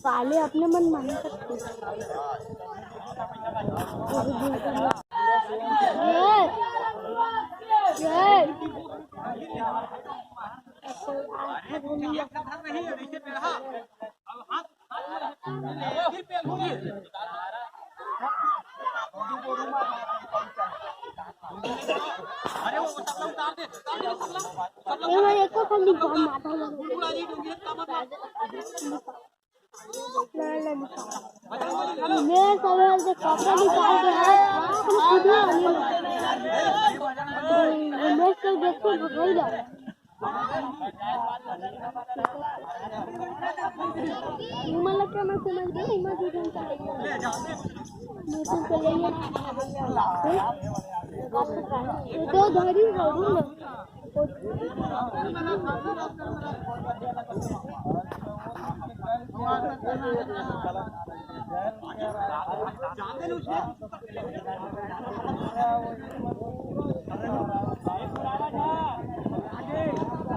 पाले अपने मन मान सकते मैं सवाल से कपड़ा निकाल के मैं कल देखो भगाई जा मला क्या मैं समझ गई मैं दूसरा चलेगा मैं तो चलेगा तो धरी करूँ ना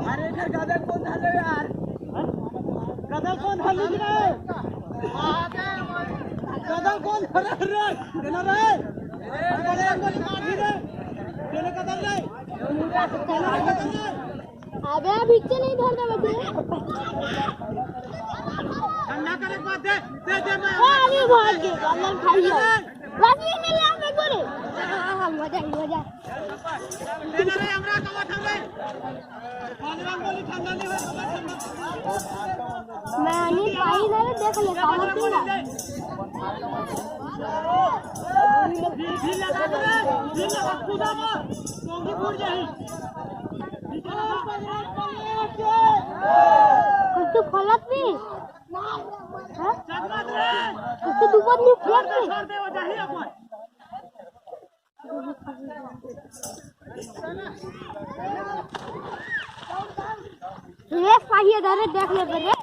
अरे गदर कौन झालं यार गदर कौन झाली रे गदर कौन झालं रे देणार रे गदर कोणी काढली रे देणे गदर रे अबे पीछे नहीं धरना बच्चे ठंडा करे बात दे मैं अरे भाग गया कमल खाइए वासी में ले आने को रे मजा देणार रे हमरा कवा थांबे भगवान बोली ठंडा नहीं है मैं नहीं पाई ना देख ले काला पीला भी लगा दे भी लगा खुदा में कोंगी फूट जाही तो खलत भी हां चकमत रे तो दुबर में फ्लैट में छोड़ दे हो जाही अपन ये पाहिए दारे देख ले रे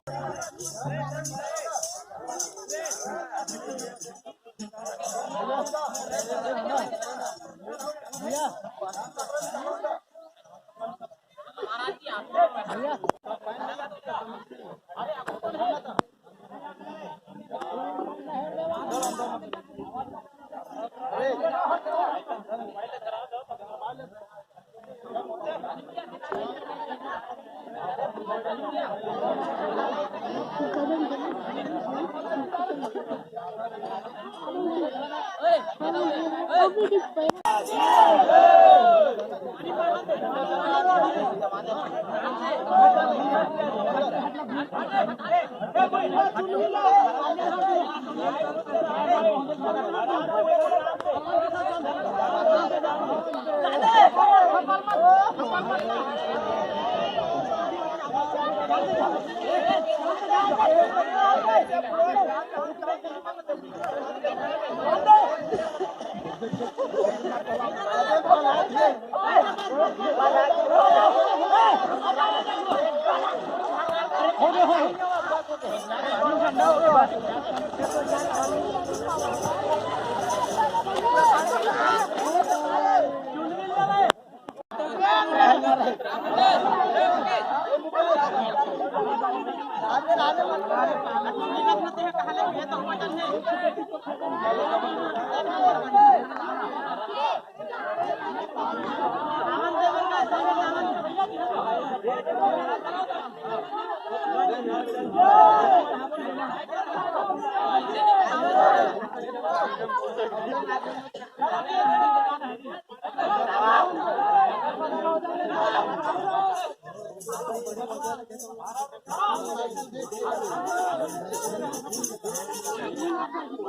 Hey!